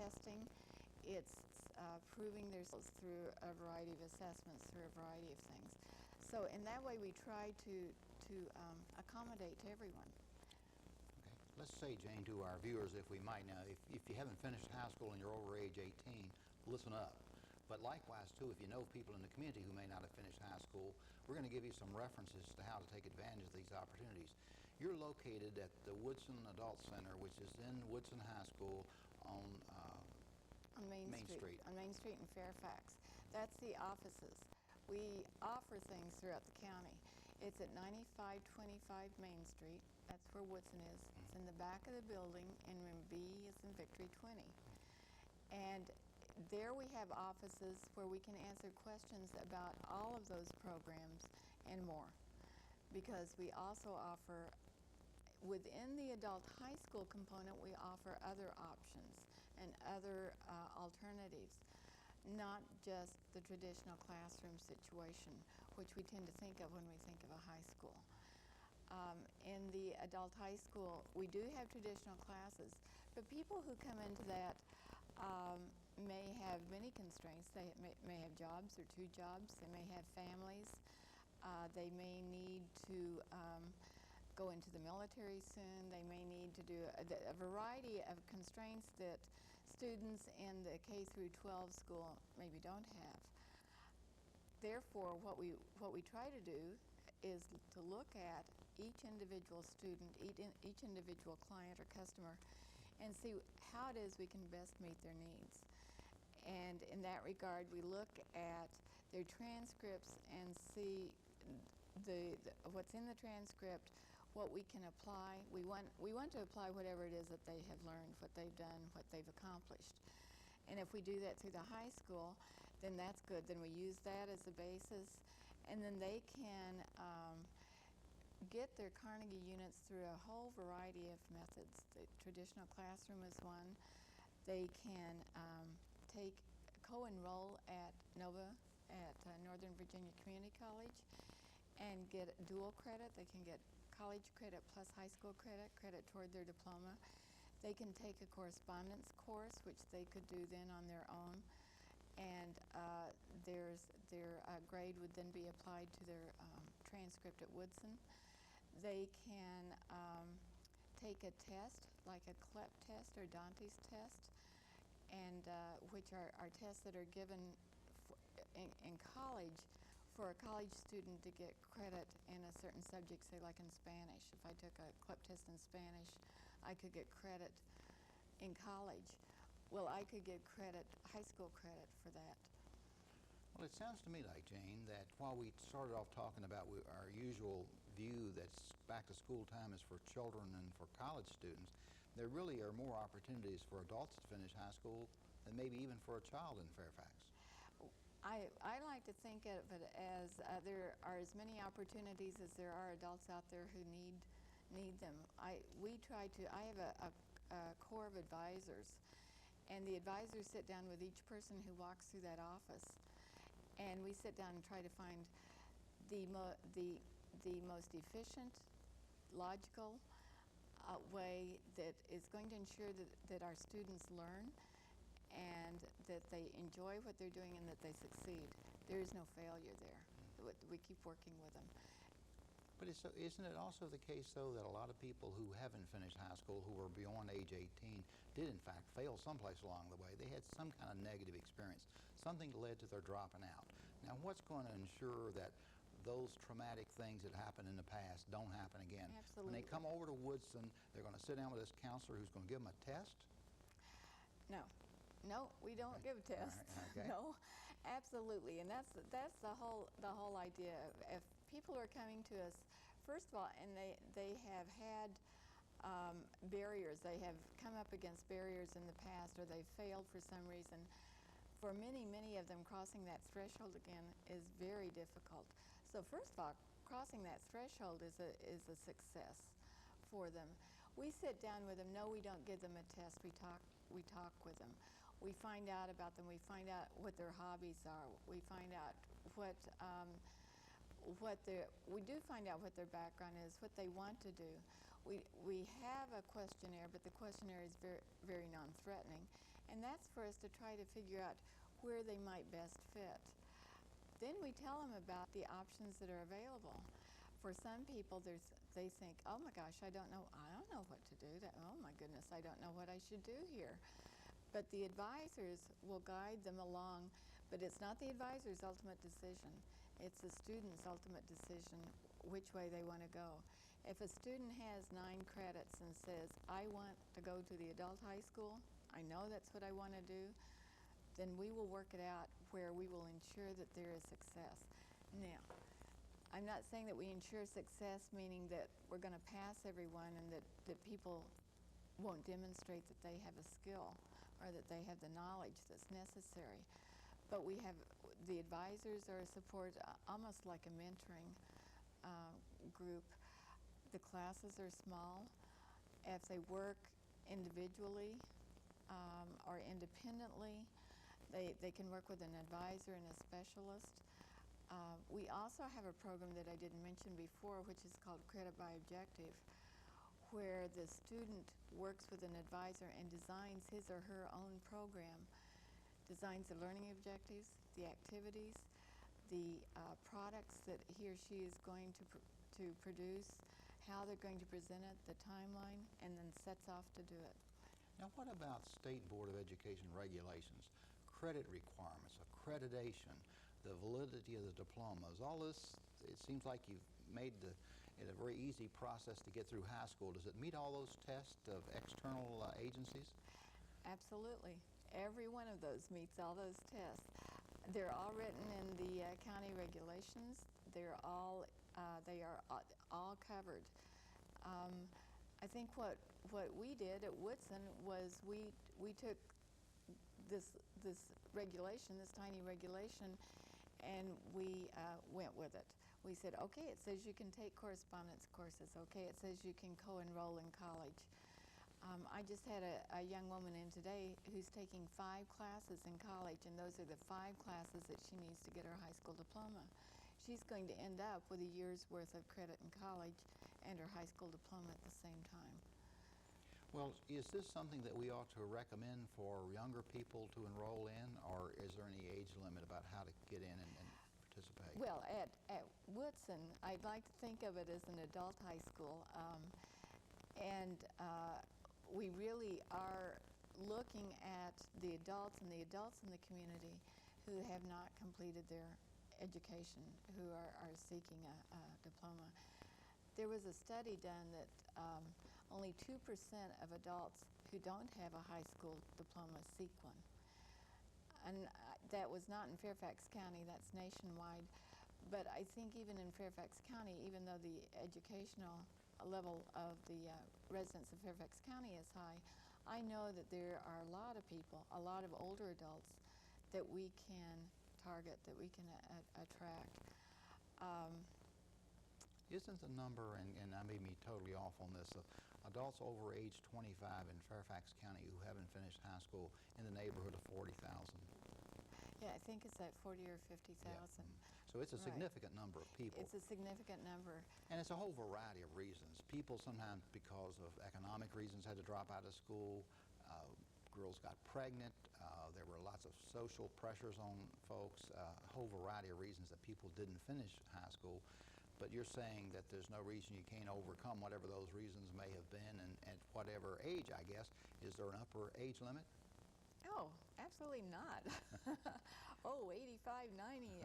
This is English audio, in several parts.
testing. It's proving their skills through a variety of assessments, through a variety of things. So in that way, we try to accommodate to everyone. Okay. Let's say, Jane, to our viewers, if we might now, if you haven't finished high school and you're over age 18, listen up. But likewise, too, if you know people in the community who may not have finished high school, we're going to give you some references to how to take advantage of these opportunities. You're located at the Woodson Adult Center, which is in Woodson High School on Main Street. On Main Street in Fairfax. That's the offices. We offer things throughout the county. It's at 9525 Main Street. That's where Woodson is. It's in the back of the building, and room B is in Victory 20. And there we have offices where we can answer questions about all of those programs and more, because we also offer, within the adult high school component, we offer other options and other alternatives, not just the traditional classroom situation, which we tend to think of when we think of a high school. In the adult high school, we do have traditional classes, but people who come into that may have many constraints. They may have jobs or two jobs. They may have families. They may need to go into the military soon. They may need to do a variety of constraints that students in the K through 12 school maybe don't have. Therefore, what we try to do is to look at each individual student, each individual client or customer, and see how it is we can best meet their needs. And in that regard, we look at their transcripts and see what's in the transcript, what we can apply. We want to apply whatever it is that they have learned, what they've done, what they've accomplished. And if we do that through the high school, then that's good. Then we use that as a basis, and then they can get their Carnegie units through a whole variety of methods. The traditional classroom is one. They can co-enroll at NOVA at Northern Virginia Community College and get dual credit. They can get college credit plus high school credit toward their diploma. They can take a correspondence course, which they could do then on their own, and their grade would then be applied to their transcript at Woodson. They can take a test, like a CLEP test or Dante's test, and which are tests that are given in college for a college student to get credit in a certain subject, say like in Spanish. If I took a CLEP test in Spanish, I could get credit in college. Well, I could get credit, high school credit for that. Well, it sounds to me like, Jane, that while we started off talking about our usual view that back to school time is for children and for college students, there really are more opportunities for adults to finish high school than maybe even for a child in Fairfax. I like to think of it as there are as many opportunities as there are adults out there who need them. I have a core of advisors, and the advisors sit down with each person who walks through that office, and we sit down and try to find the most efficient, logical way that is going to ensure that our students learn and that they enjoy what they're doing and that they succeed. There is no failure there. We keep working with them. But isn't it also the case, though, that a lot of people who haven't finished high school, who are beyond age 18, did in fact fail someplace along the way? They had some kind of negative experience, something led to their dropping out. Now, what's going to ensure that those traumatic things that happened in the past don't happen again? Absolutely. When they come over to Woodson, they're going to sit down with this counselor who's going to give them a test? No, we don't give tests. Right, okay. No, absolutely, and that's the whole idea. If people are coming to us, first of all, and they have had barriers, they have come up against barriers in the past, or they've failed for some reason. For many of them, crossing that threshold again is very difficult. So first of all, crossing that threshold is a success for them. We sit down with them. No, we don't give them a test. We talk with them. We find out about them. We find out what their hobbies are. We find out we do find out what their background is, what they want to do. We have a questionnaire, but the questionnaire is very, very non-threatening. And that's for us to try to figure out where they might best fit. Then we tell them about the options that are available. For some people, they think, oh my gosh, I don't know what to do. Oh my goodness, I don't know what I should do here. But the advisors will guide them along, but it's not the advisor's ultimate decision. It's the student's ultimate decision which way they want to go. If a student has 9 credits and says, I want to go to the adult high school, I know that's what I want to do, then we will work it out where we will ensure that there is success. Now, I'm not saying that we ensure success, meaning that we're going to pass everyone and that people won't demonstrate that they have a skill or that they have the knowledge that's necessary. But we have, the advisors are a support, almost like a mentoring group. The classes are small. If they work individually or independently, they can work with an advisor and a specialist. We also have a program that I didn't mention before, which is called Credit by Objective, where the student works with an advisor and designs his or her own program, designs the learning objectives, the activities, the products that he or she is going to produce, how they're going to present it, the timeline, and then sets off to do it. Now, what about State Board of Education regulations, credit requirements, accreditation, the validity of the diplomas, all this? It seems like you've made it a very easy process to get through high school. Does it meet all those tests of external agencies? Absolutely. Every one of those meets all those tests. They're all written in the county regulations. They are all covered. I think what we did at Woodson was we took this regulation, this tiny regulation, and we went with it. We said, okay, it says you can take correspondence courses. Okay, it says you can co-enroll in college. I just had a young woman in today who's taking 5 classes in college, and those are the 5 classes that she needs to get her high school diploma. She's going to end up with a year's worth of credit in college and her high school diploma at the same time. Well, is this something that we ought to recommend for younger people to enroll in, or is there any age limit about how to get in and participate? Well, at Woodson, I'd like to think of it as an adult high school, and we really are looking at the adults in the community who have not completed their education, who are seeking a diploma. There was a study done that only 2% of adults who don't have a high school diploma seek one. And that was not in Fairfax County, that's nationwide. But I think even in Fairfax County, even though the educational level of the residents of Fairfax County is high, I know that there are a lot of people, a lot of older adults that we can target, that we can attract. Isn't the number, and I may be totally off on this, adults over age 25 in Fairfax County who haven't finished high school in the neighborhood of 40,000? Yeah, I think it's at 40 or 50,000. Yeah. So it's a significant number of people. It's a significant number. And it's a whole variety of reasons. People sometimes, because of economic reasons, had to drop out of school. Girls got pregnant. There were lots of social pressures on folks, a whole variety of reasons that people didn't finish high school. But you're saying that there's no reason you can't overcome whatever those reasons may have been, and at whatever age, I guess. Is there an upper age limit? Oh, absolutely not. Oh, 85, 90.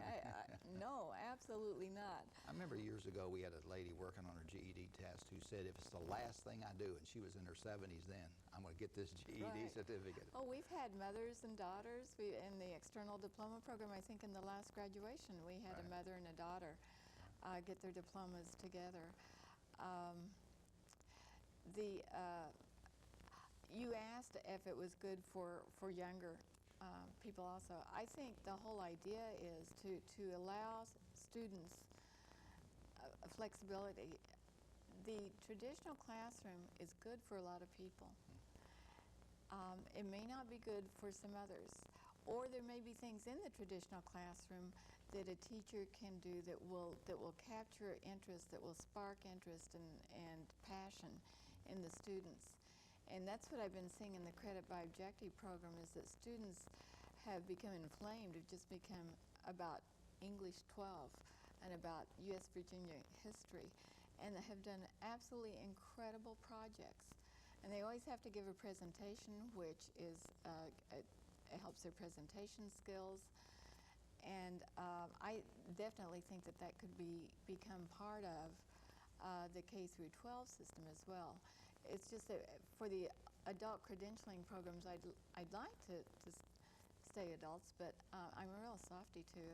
No, absolutely not. I remember years ago we had a lady working on her GED test who said, if it's the last thing I do, and she was in her 70s then, I'm going to get this GED certificate. Oh, we've had mothers and daughters. In the external diploma program, I think in the last graduation, we had a mother and a daughter get their diplomas together. You asked if it was good for younger people also. I think the whole idea is to allow students flexibility. The traditional classroom is good for a lot of people. It may not be good for some others. Or there may be things in the traditional classroom that a teacher can do that will capture interest, that will spark interest and passion in the students. And that's what I've been seeing in the Credit by Objective program, is that students have become inflamed, have just become about English 12 and about U.S. Virginia history, and have done absolutely incredible projects. And they always have to give a presentation, which is it helps their presentation skills. And I definitely think that that could become part of the K through 12 system as well. It's just that for the adult credentialing programs, I'd like to stay adults, but I'm a real softie too.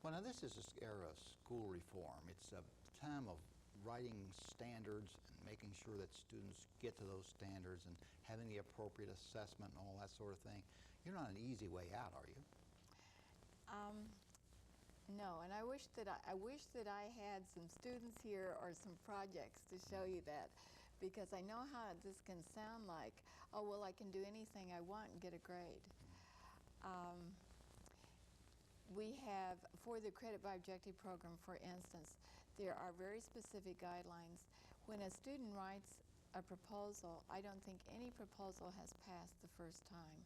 Well, now this is this era of school reform. It's a time of writing standards and making sure that students get to those standards and having the appropriate assessment and all that sort of thing. You're not an easy way out, are you? No, and I wish that I had some students here or some projects to show you that, because I know how this can sound like, oh well, I can do anything I want and get a grade. We have, for the Credit by Objective program, for instance, there are very specific guidelines. When a student writes a proposal, I don't think any proposal has passed the first time.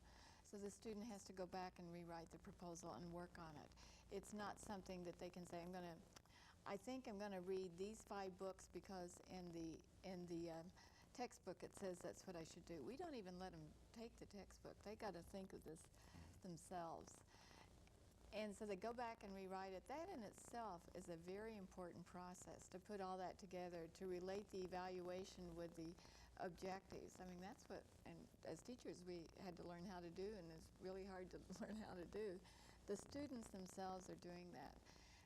So the student has to go back and rewrite the proposal and work on it. It's not something that they can say, I think I'm going to read these 5 books because in the textbook it says that's what I should do. We don't even let them take the textbook. They got to think of this themselves. And so they go back and rewrite it. That in itself is a very important process, to put all that together, to relate the evaluation with the objectives. I mean, that's what, and as teachers, we had to learn how to do, and it's really hard to learn how to do. The students themselves are doing that.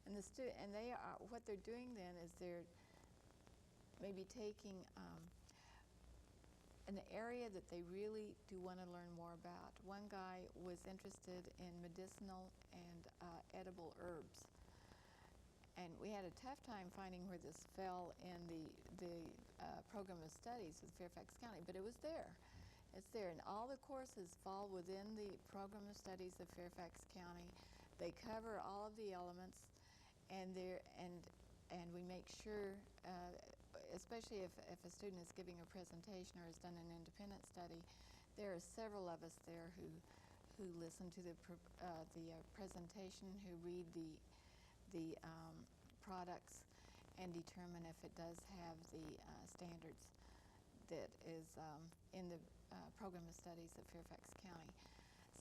And they are, what they're doing then is they're maybe taking an area that they really do want to learn more about. One guy was interested in medicinal and edible herbs. And we had a tough time finding where this fell in the program of studies with Fairfax County, but it was there. It's there, and all the courses fall within the program of studies of Fairfax County. They cover all of the elements, and we make sure, especially if a student is giving a presentation or has done an independent study, there are several of us there who listen to the presentation, who read the products and determine if it does have the standards that is in the program of studies at Fairfax County.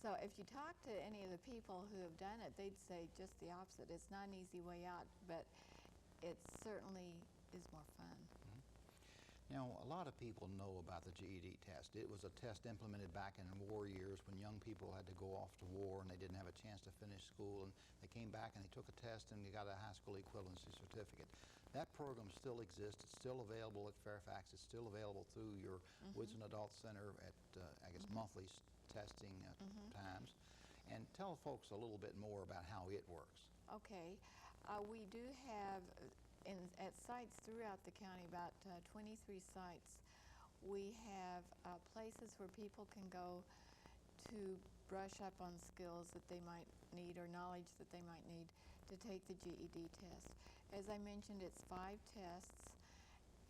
So if you talk to any of the people who have done it, they'd say just the opposite. It's not an easy way out, but it certainly is more fun. Now, a lot of people know about the GED test. It was a test implemented back in war years when young people had to go off to war and they didn't have a chance to finish school, and they came back and they took a test and they got a high school equivalency certificate. That program still exists. It's still available at Fairfax. It's still available through your Woodson Adult Center at, I guess, monthly testing times. And tell folks a little bit more about how it works. Okay. We do have, at sites throughout the county, about 23 sites, we have places where people can go to brush up on skills that they might need or knowledge that they might need to take the GED test. As I mentioned, it's 5 tests,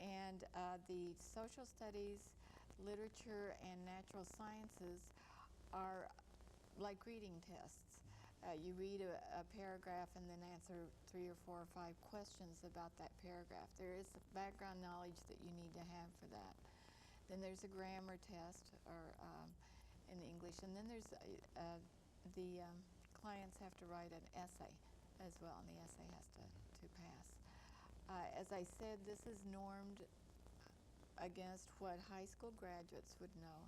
and the social studies, literature, and natural sciences are like reading tests. You read a paragraph and then answer 3 or 4 or 5 questions about that paragraph. There is background knowledge that you need to have for that. Then there's a grammar test or in English, and then there's the clients have to write an essay as well, and the essay has to pass. As I said, this is normed against what high school graduates would know.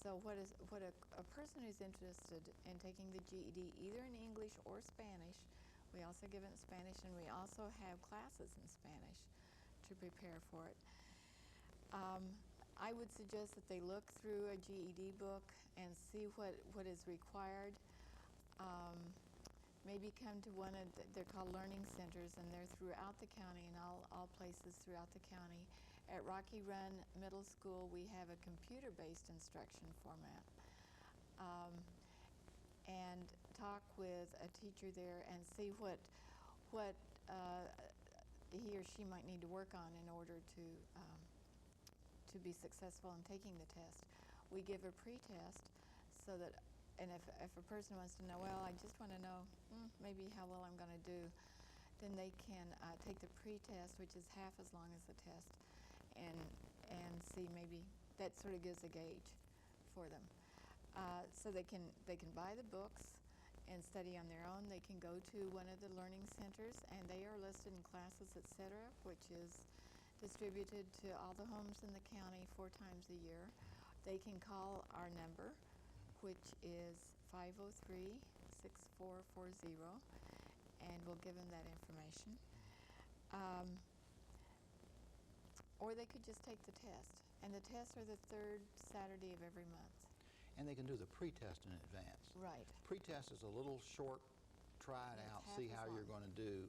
So what a person who's interested in taking the GED, either in English or Spanish, we also give it in Spanish, and we also have classes in Spanish to prepare for it. I would suggest that they look through a GED book and see what is required. Maybe come to one of they're called learning centers, and they're throughout the county, in all places throughout the county. At Rocky Run Middle School, we have a computer-based instruction format. And talk with a teacher there and see what he or she might need to work on in order to to be successful in taking the test. We give a pre-test so that, and if a person wants to know, well, I just want to know maybe how well I'm going to do, then they can take the pre-test, which is half as long as the test, and see, maybe that sort of gives a gauge for them. So they can buy the books and study on their own. They can go to one of the learning centers, and they are listed in Classes, etc., which is distributed to all the homes in the county 4 times a year. They can call our number, which is 503-6440, and we'll give them that information. Or they could just take the test, and the tests are the 3rd Saturday of every month. And they can do the pre-test in advance. Right. Pre-test is a little short, try it out, see how you're going to do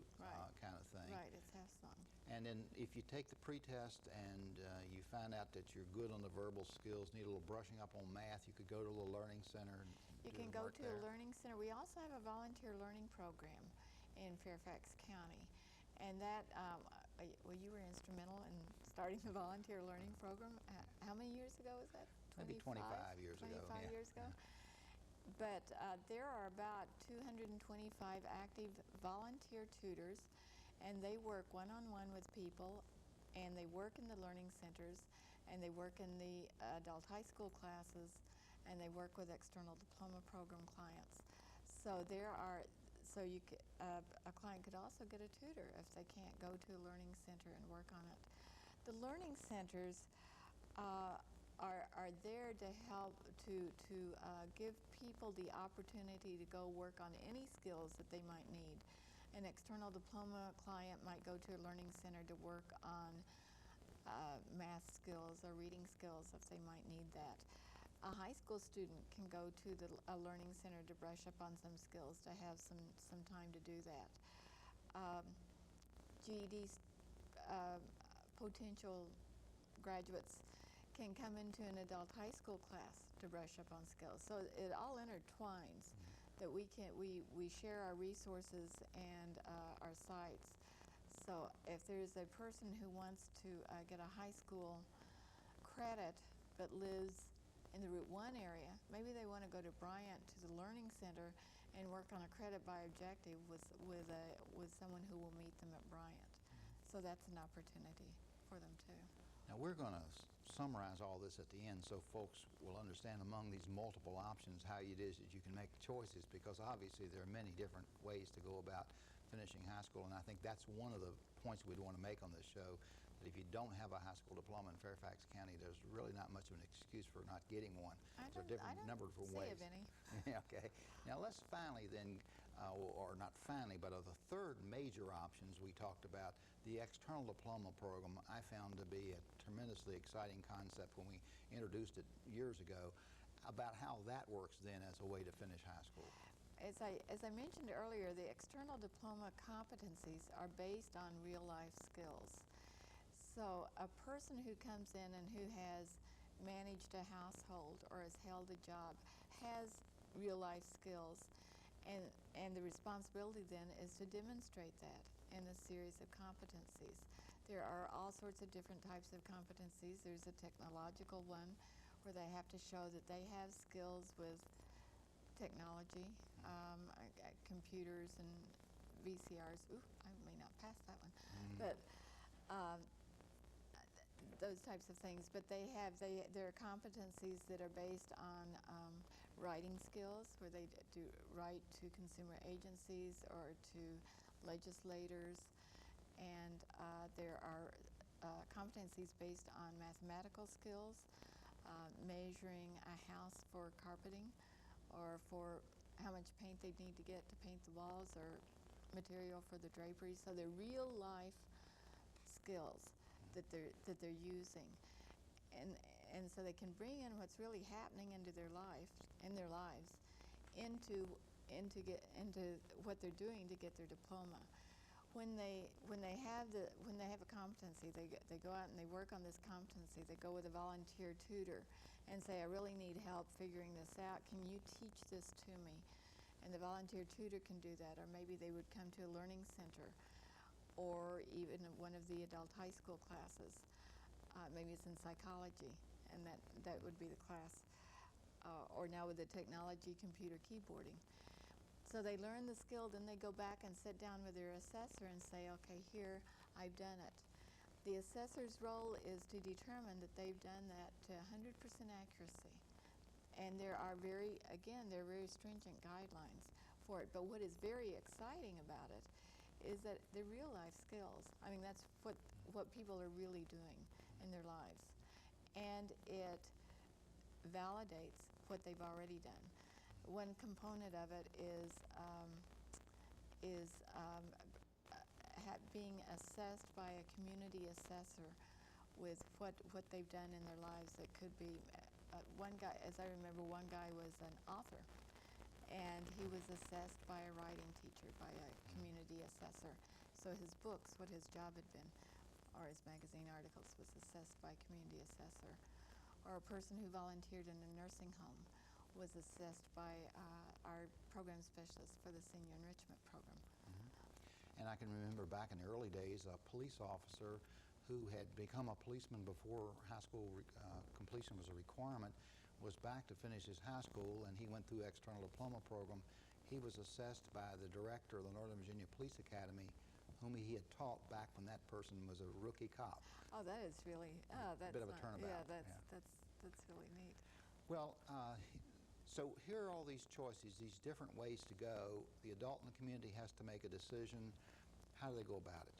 kind of thing. Right, it's half long. And then if you take the pre-test and you find out that you're good on the verbal skills, need a little brushing up on math, you could go to a learning center and you can go to a learning center. We also have a volunteer learning program in Fairfax County. And that, well, you were instrumental in starting the volunteer learning program. How many years ago was that? Maybe 25 years ago. 25 years ago. But there are about 225 active volunteer tutors, and they work one-on-one with people, and they work in the learning centers, and they work in the adult high school classes, and they work with external diploma program clients. So a client could also get a tutor if they can't go to a learning center and work on it. The learning centers are there to help to give people the opportunity to go work on any skills that they might need. An external diploma client might go to a learning center to work on math skills or reading skills if they might need that. A high school student can go to a learning center to brush up on some skills, to have some time to do that. GED potential graduates can come into an adult high school class to brush up on skills. So it all intertwines, that we share our resources and our sites. So if there's a person who wants to get a high school credit but lives in the Route 1 area, maybe they want to go to Bryant to the Learning Center and work on a credit by objective with someone who will meet them at Bryant. So that's an opportunity for them too. Now we're going to summarize all this at the end so folks will understand among these multiple options how it is that you can make choices, because obviously there are many different ways to go about finishing high school, and I think that's one of the points we'd want to make on this show, that if you don't have a high school diploma in Fairfax County, there's really not much of an excuse for not getting one. There's a different number of ways. Of any. Okay. Now let's finally then, or not finally, but of the third major options we talked about, the external diploma program, I found to be a tremendously exciting concept when we introduced it years ago, about how that works then as a way to finish high school. As I mentioned earlier, the external diploma competencies are based on real-life skills. So a person who comes in and who has managed a household or has held a job has real-life skills, and the responsibility then is to demonstrate that in a series of competencies. There are all sorts of different types of competencies. There's a technological one where they have to show that they have skills with technology, computers and VCRs. Ooh, I may not pass that one. But those types of things. But there are competencies that are based on writing skills, where they do write to consumer agencies or to legislators. And there are competencies based on mathematical skills, measuring a house for carpeting, or for how much paint they need to get to paint the walls, or material for the drapery. So they're real life skills that they're using, and so they can bring in what's really happening into their lives into what they're doing to get their diploma. When they have a competency, they go out and they work on this competency. They go with a volunteer tutor and say, I really need help figuring this out. Can you teach this to me? And the volunteer tutor can do that, or maybe they would come to a learning center, or even one of the adult high school classes. maybe it's in psychology, and that would be the class. Or now with the technology, computer keyboarding. So they learn the skill, then they go back and sit down with their assessor and say, okay, here, I've done it. The assessor's role is to determine that they've done that to 100% accuracy. And there are very stringent guidelines for it. But what is very exciting about it is that they're real life skills. I mean, that's what people are really doing in their lives. And it validates what they've already done. One component of it is being assessed by a community assessor with what they've done in their lives. It could be one guy, as I remember, one guy was an author, and he was assessed by a writing teacher, by a community assessor. So his books, what his job had been, or his magazine articles, was assessed by a community assessor. Or a person who volunteered in a nursing home was assessed by our program specialist for the senior enrichment program. And I can remember back in the early days, a police officer who had become a policeman before high school completion was a requirement was back to finish his high school, and he went through external diploma program. He was assessed by the director of the Northern Virginia Police Academy, whom he had taught back when that person was a rookie cop. Oh, that is really that's a bit of a turnabout. Yeah, that's really neat. Well, so here are all these choices, these different ways to go. The adult in the community has to make a decision. How do they go about it?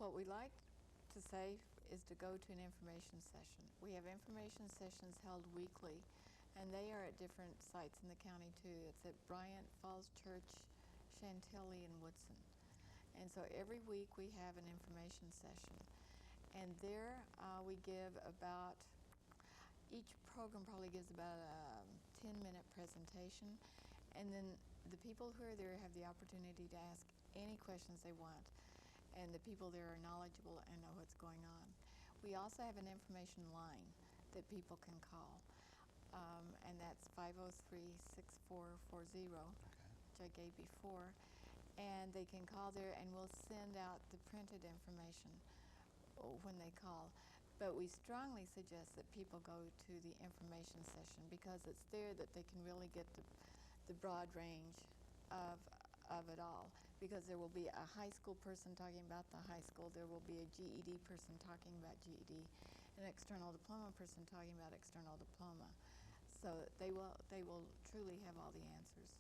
What we like to say is to go to an information session. We have information sessions held weekly, and they are at different sites in the county too. It's at Bryant, Falls Church, Chantilly, and Woodson. And so every week we have an information session. And there we give about, each program probably gives about a 10-minute presentation. And then the people who are there have the opportunity to ask any questions they want. And the people there are knowledgeable and know what's going on. We also have an information line that people can call. And that's 503-6440, which I gave before. And they can call there, and we'll send out the printed information when they call. But we strongly suggest that people go to the information session, because it's there that they can really get the broad range of it all. Because there will be a high school person talking about the high school, there will be a GED person talking about GED, an external diploma person talking about external diploma. So they will truly have all the answers.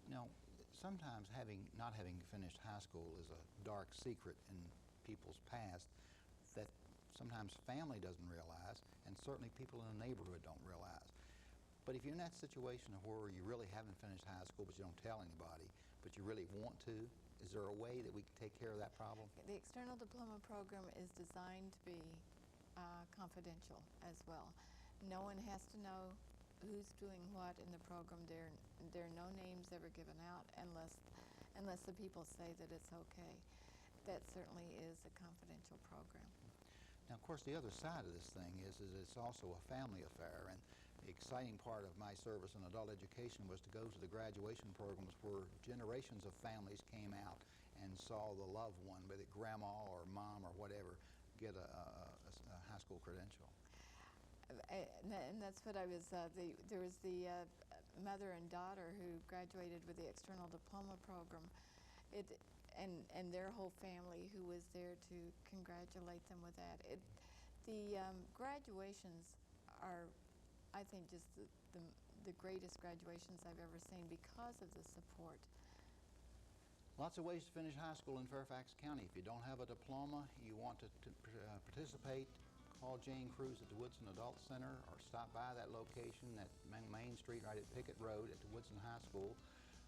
Now, sometimes not having finished high school is a dark secret in people's past that sometimes family doesn't realize, and certainly people in the neighborhood don't realize. But if you're in that situation where you really haven't finished high school but you don't tell anybody, but you really want to, is there a way that we can take care of that problem? The external diploma program is designed to be confidential as well. No one has to know who's doing what in the program. There are no names ever given out unless the people say that it's okay. That certainly is a confidential program. Now, of course, the other side of this thing is it's also a family affair, and the exciting part of my service in adult education was to go to the graduation programs where generations of families came out and saw the loved one, whether grandma or mom or whatever, get a high school credential. And that's what I was, there was the mother and daughter who graduated with the external diploma program. And their whole family who was there to congratulate them with that. The graduations are, I think, just the greatest graduations I've ever seen because of the support. Lots of ways to finish high school in Fairfax County. If you don't have a diploma, you want to participate, call Jane Cruz at the Woodson Adult Center, or stop by that location at Main Street right at Pickett Road at the Woodson High School.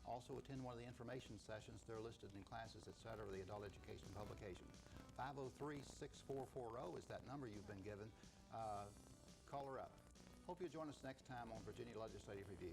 Also attend one of the information sessions. They're listed in classes, etc., of the adult education publication. 503-6440 is that number you've been given. Call her up. Hope you'll join us next time on Virginia Legislative Review.